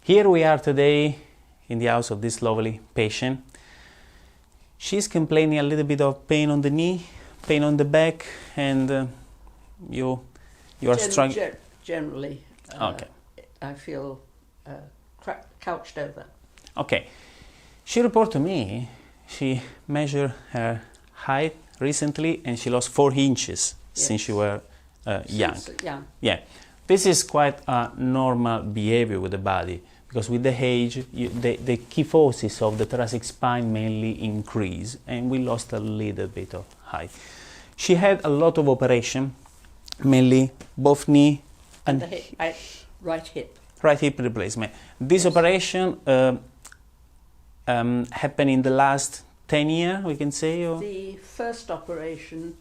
Here we are today in the house of this lovely patient. She's complaining a little bit of pain on the knee, pain on the back, and you are struggling. Generally, okay. I feel couched over. Okay. She reported to me she measured her height recently and she lost 4 inches since she was young. Yeah. This is quite a normal behavior with the body because with the age, the kyphosis of the thoracic spine mainly increase and we lost a little bit of height. She had a lot of operation, mainly both knee and the hip, right hip. Right hip replacement. This operation happened in the last 10 years, we can say? Or? The first operation,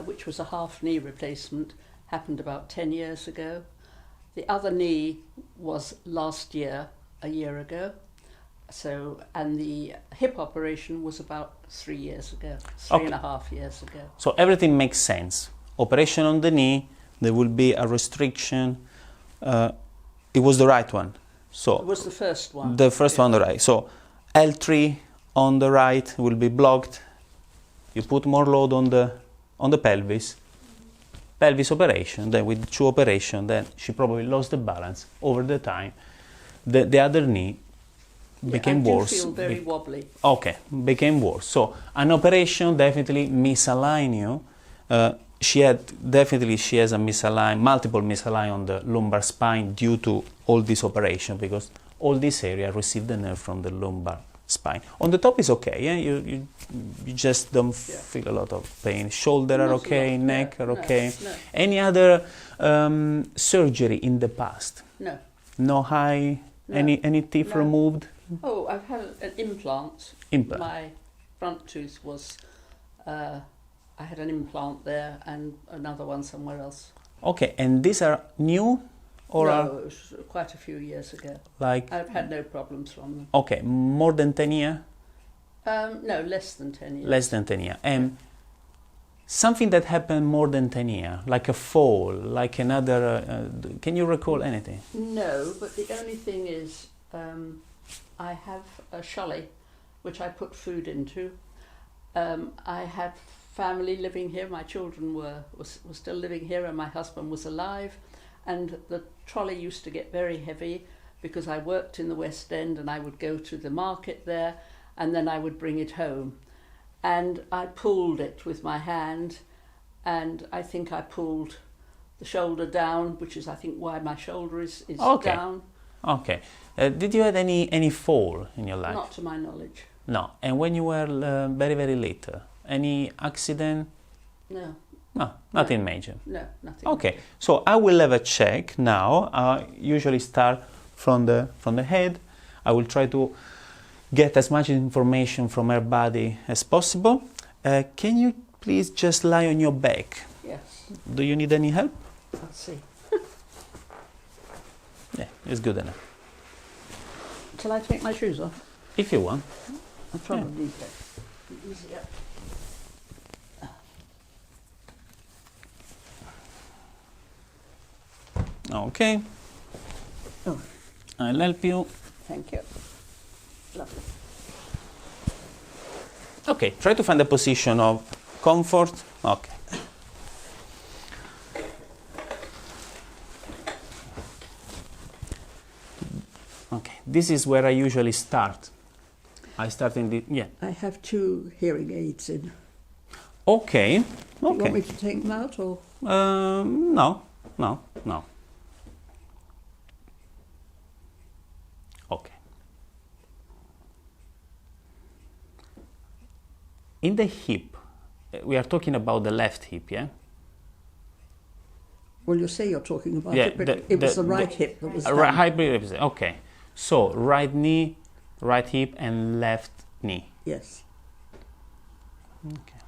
which was a half knee replacement, happened about 10 years ago. The other knee was last year, a year ago. So, and the hip operation was about 3 years ago, three and a half years ago. So everything makes sense. Operation on the knee, there will be a restriction. It was the right one. So it was the first one. The first one on the right. So L3 on the right will be blocked. You put more load on the pelvis. Pelvis operation, then with 2 operations, then she probably lost the balance over the time. The other knee became worse. I do feel very wobbly. Okay, became worse. So an operation definitely misalign you. She has a multiple misalign on the lumbar spine due to all this operation because all this area received the nerve from the lumbar spine. On the top is okay, yeah? You just don't feel a lot of pain. Shoulder are okay, neck are okay. No. Any other surgery in the past? No. No high, no. Any teeth removed? Oh, I've had an implant. My front tooth was, I had an implant there and another one somewhere else. Okay, and these are new? Or no, it was quite a few years ago. Like I've had no problems from them. Okay, more than 10 years? No, less than 10 years. Less than 10 years. And something that happened more than 10 years, like a fall, like another... can you recall anything? No, but the only thing is I have a sholly, which I put food into. I had family living here. My children were still living here and my husband was alive. And the trolley used to get very heavy because I worked in the West End and I would go to the market there and then I would bring it home. And I pulled it with my hand and I think I pulled the shoulder down, which is I think why my shoulder is down. Okay. Did you have any fall in your life? Not to my knowledge. No. And when you were very, very little, any accident? No. No, nothing major. No, nothing. Okay, major. so I will have a check now. I usually start from the head. I will try to get as much information from her body as possible. Can you please just lie on your back? Yes. Do you need any help? Let's see. Yeah, it's good enough. Shall I take my shoes off? If you want. I'll probably get easier. Okay. Oh. I'll help you. Thank you. Lovely. Okay, try to find a position of comfort. Okay. Okay, this is where I usually start. I start in the, I have 2 hearing aids in. Okay. Do you want me to take them out or? No. Okay. In the hip, we are talking about the left hip, yeah? Well, you say you're talking about it, but it was the right hip that was right hip. Okay. So, right knee, right hip, and left knee. Yes. Okay.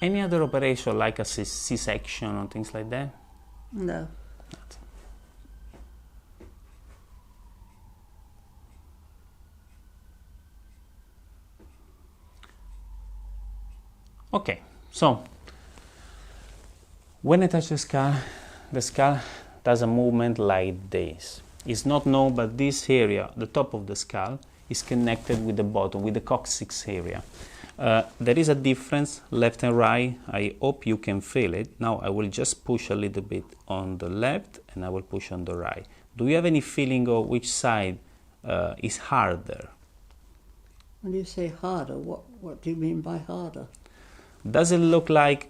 Any other operation like a C-section or things like that? No. Not. Okay, So, when I touch the skull does a movement like this. It's not known, but this area, the top of the skull, is connected with the bottom, with the coccyx area. There is a difference, left and right. I hope you can feel it. Now I will just push a little bit on the left and I will push on the right. Do you have any feeling of which side is harder? When you say harder, what do you mean by harder? Does it look like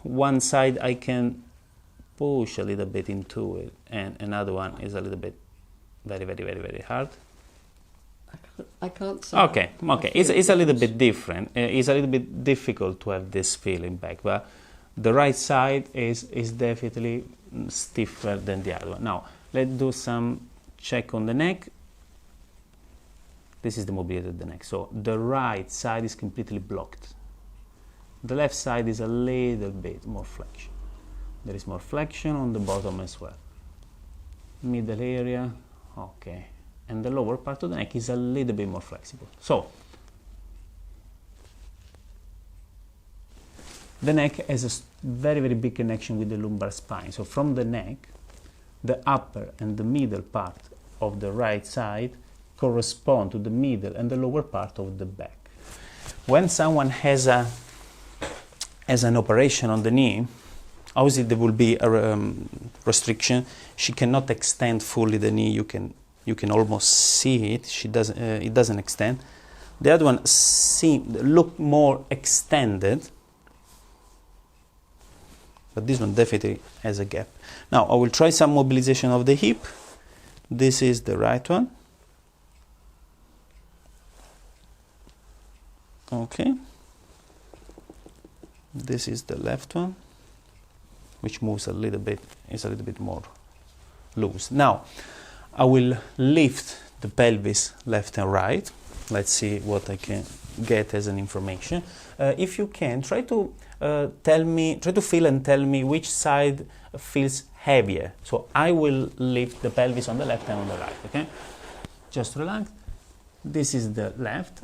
one side I can push a little bit into it and another one is a little bit very, very, very, very hard? I can't say. Okay. It's a little bit different. It's a little bit difficult to have this feeling back, but the right side is definitely stiffer than the other one. Now, let's do some check on the neck. This is the mobility of the neck. So the right side is completely blocked. The left side is a little bit more flexion. There is more flexion on the bottom as well. Middle area, okay. And the lower part of the neck is a little bit more flexible. So, the neck has a very, very big connection with the lumbar spine. So from the neck, the upper and the middle part of the right side correspond to the middle and the lower part of the back. When someone has an operation on the knee, obviously there will be a restriction. She cannot extend fully the knee. You can almost see it. It doesn't extend. The other one look more extended, but this one definitely has a gap. Now I will try some mobilization of the hip. This is the right one. Okay. This is the left one, which moves a little bit, is a little bit more loose. Now, I will lift the pelvis left and right. Let's see what I can get as an information. If you can, try to feel and tell me which side feels heavier. So I will lift the pelvis on the left and on the right, okay? Just relax. This is the left,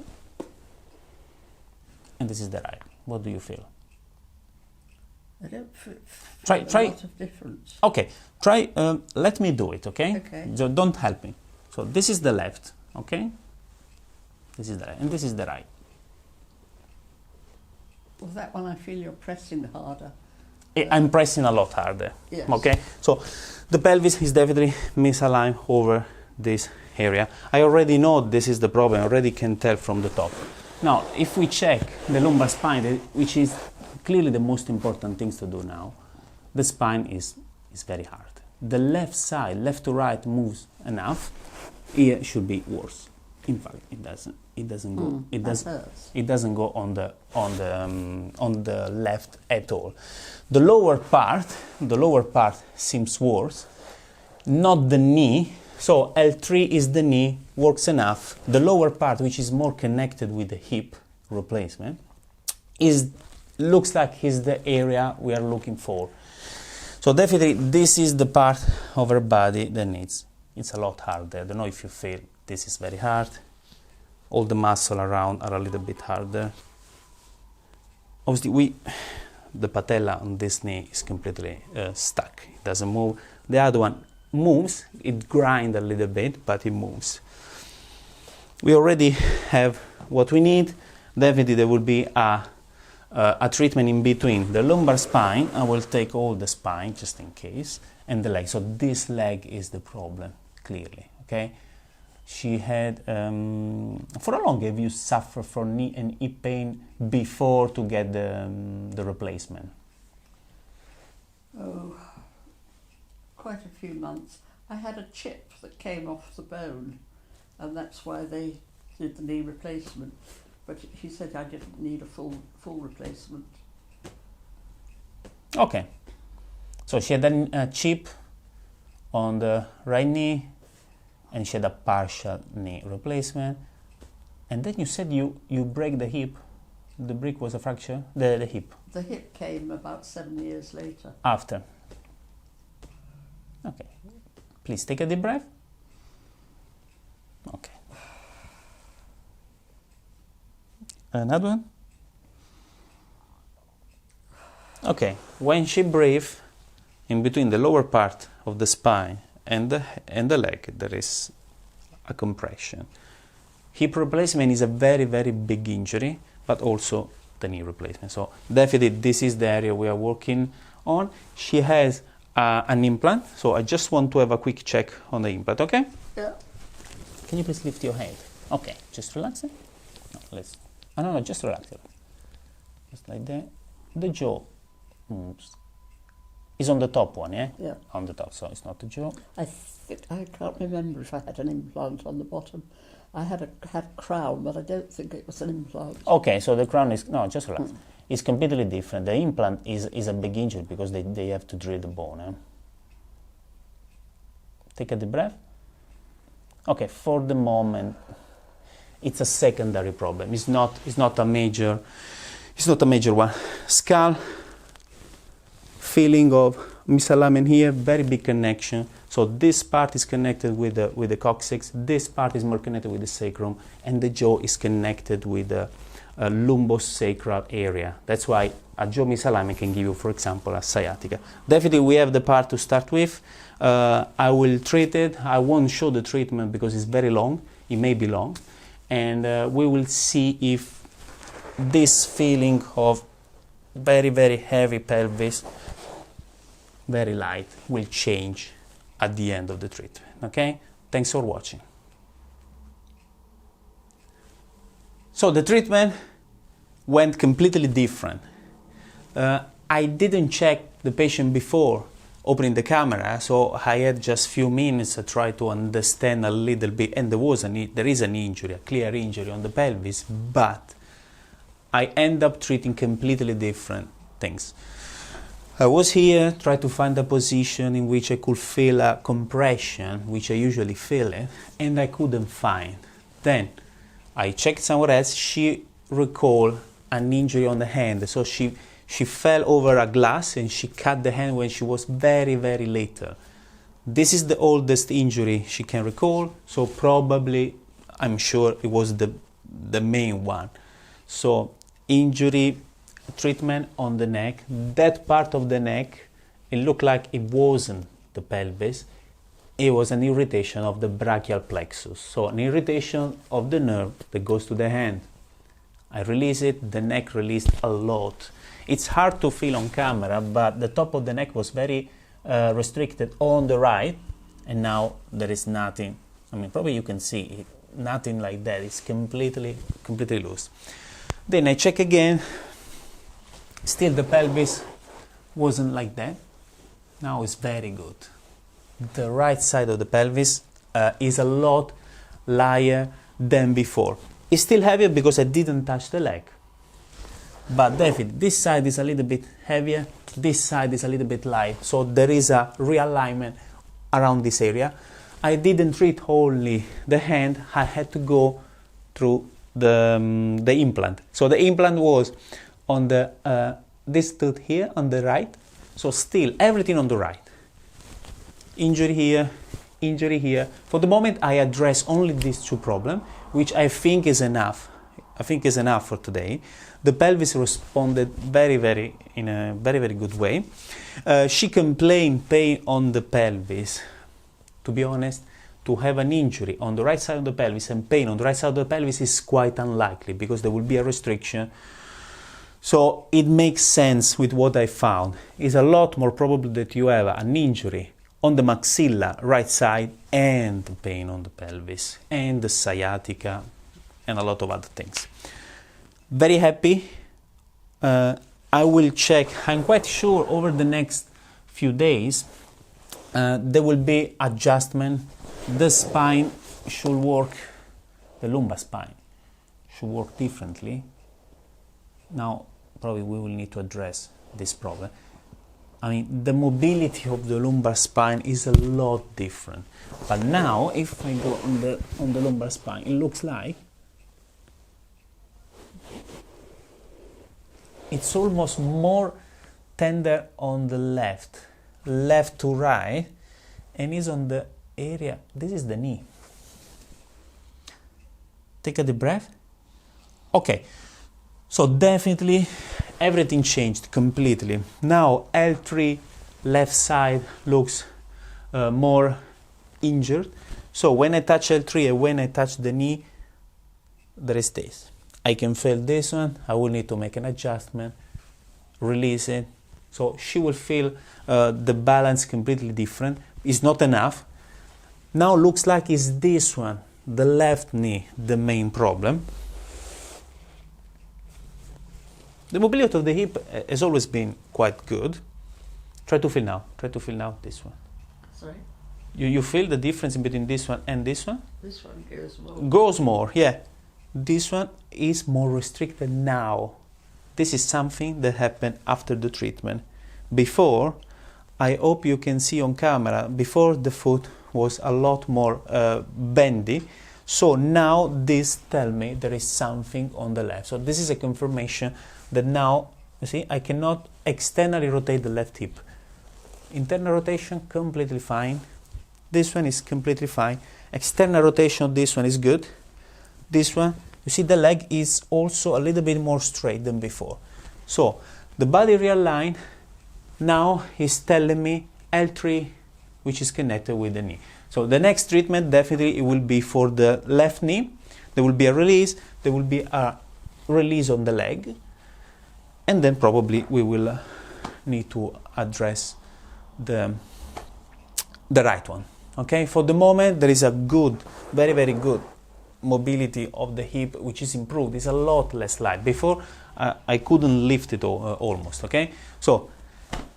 and this is the right. What do you feel? I don't feel try a lot of difference. Okay, let me do it, okay? Okay. So don't help me. So this is the left, okay? This is the right, and this is the right. Well, that one I feel you're pressing harder. I'm pressing a lot harder, yes. Okay? So the pelvis is definitely misaligned over this area. I already know this is the problem, I already can tell from the top. Now, if we check the lumbar spine, which is clearly the most important things to do now, the spine is very hard. The left side, left to right, moves enough. Here should be worse. In fact, it doesn't. It doesn't go. It doesn't go on the left at all. The lower part seems worse. Not the knee. So L3 is the knee, works enough. The lower part, which is more connected with the hip replacement, looks like is the area we are looking for. So definitely this is the part of our body that it's a lot harder. I don't know if you feel this is very hard. All the muscle around are a little bit harder. Obviously the patella on this knee is completely stuck. It doesn't move. The other one moves, it grinds a little bit, but it moves. We already have what we need. Definitely there will be a treatment in between the lumbar spine. I will take all the spine just in case, and the leg. So this leg is the problem, clearly, okay? She had, for how long have you suffered from knee and hip pain before to get the replacement? Oh, quite a few months. I had a chip that came off the bone, and that's why they did the knee replacement. But he said I didn't need a full replacement. Okay. So she had a chip on the right knee, and she had a partial knee replacement. And then you said you break the hip. The break was a fracture? The hip? The hip came about 7 years later. After? Okay. Please take a deep breath. Okay. Another one. Okay, when she breathes, in between the lower part of the spine and the leg, there is a compression. Hip replacement is a very, very big injury, but also the knee replacement. So definitely this is the area we are working on. She has an implant, so I just want to have a quick check on the implant, okay? Yeah. Can you please lift your head? Okay, just relax it. No, let's. Oh, no, just relax it. Just like that. The jaw is on the top one, yeah? Yeah. On the top, so it's not the jaw. I can't remember if I had an implant on the bottom. I had a crown, but I don't think it was an implant. Okay, so the crown is, no, just relax. It's completely different. The implant is a big injury because they have to drill the bone. Eh? Take a deep breath. Okay, for the moment, it's a secondary problem. It's not a major one. Skull, feeling of misalignment here, very big connection. So this part is connected with the coccyx, this part is more connected with the sacrum, and the jaw is connected with the lumbosacral area. That's why a jaw misalignment can give you, for example, a sciatica. Definitely we have the part to start with. I will treat it. I won't show the treatment because it's very long. It may be long. And we will see if this feeling of very, very heavy pelvis, very light, will change at the end of the treatment. Okay? Thanks for watching. So the treatment went completely different. I didn't check the patient before opening the camera, so I had just few minutes to try to understand a little bit, and there is an injury, a clear injury on the pelvis, but I end up treating completely different things. I was here, tried to find a position in which I could feel a compression, which I usually feel it, and I couldn't find. Then I checked somewhere else. She recalled an injury on the hand, so she fell over a glass and she cut the hand when she was very, very little. This is the oldest injury she can recall, so probably, I'm sure it was the main one. So injury, treatment on the neck. That part of the neck, it looked like it wasn't the pelvis. It was an irritation of the brachial plexus. So an irritation of the nerve that goes to the hand. I release it, the neck released a lot. It's hard to feel on camera, but the top of the neck was very restricted on the right, and now there is nothing. I mean, probably you can see it, nothing like that. It's completely loose. Then I check again. Still the pelvis wasn't like that. Now it's very good. The right side of the pelvis is a lot lighter than before. It's still heavier because I didn't touch the leg. But definitely, this side is a little bit heavier, this side is a little bit light. So there is a realignment around this area. I didn't treat only the hand, I had to go through the implant. So the implant was on the this tooth here on the right, so still everything on the right. Injury here, injury here. For the moment I address only these two problems, which I think is enough. I think is enough for today. The pelvis responded in a very good way. She complained pain on the pelvis. To be honest, to have an injury on the right side of the pelvis and pain on the right side of the pelvis is quite unlikely because there will be a restriction. So it makes sense with what I found. It's a lot more probable that you have an injury on the maxilla right side and pain on the pelvis and the sciatica and a lot of other things. Very happy. I will check. I'm quite sure over the next few days there will be adjustment. The spine should work, the lumbar spine should work differently. Now probably we will need to address this problem. I mean, the mobility of the lumbar spine is a lot different. But now, if I go on the lumbar spine, it looks like it's almost more tender on the left to right, and is on the area. This is the knee. Take a deep breath. Okay, so definitely everything changed completely. Now L3 left side looks more injured. So when I touch L3 and when I touch the knee, there is this. I can feel this one. I will need to make an adjustment, release it. So she will feel the balance completely different. It's not enough. Now looks like it's this one, the left knee, the main problem. The mobility of the hip has always been quite good. Try to feel now. Try to feel now this one. Sorry? You feel the difference between this one and this one? This one goes more. Goes more, yeah. This one is more restricted now. This is something that happened after the treatment. Before, I hope you can see on camera, before the foot was a lot more bendy. So now this tells me there is something on the left. So this is a confirmation that now, you see, I cannot externally rotate the left hip. Internal rotation, completely fine. This one is completely fine. External rotation of this one is good. This one, you see the leg is also a little bit more straight than before. So the body realigned now is telling me L3, which is connected with the knee. So the next treatment definitely it will be for the left knee. There will be a release. There will be a release on the leg. And then probably we will need to address the right one. Okay, for the moment there is a good, very, very good mobility of the hip, which is improved. It's a lot less light. Before I couldn't lift it almost. Okay, so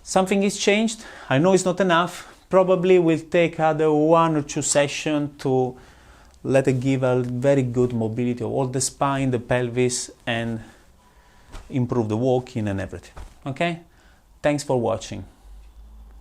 something is changed. I know it's not enough. Probably will take either 1 or 2 sessions to let it give a very good mobility of all the spine, the pelvis, and improve the walking and everything. Okay, thanks for watching.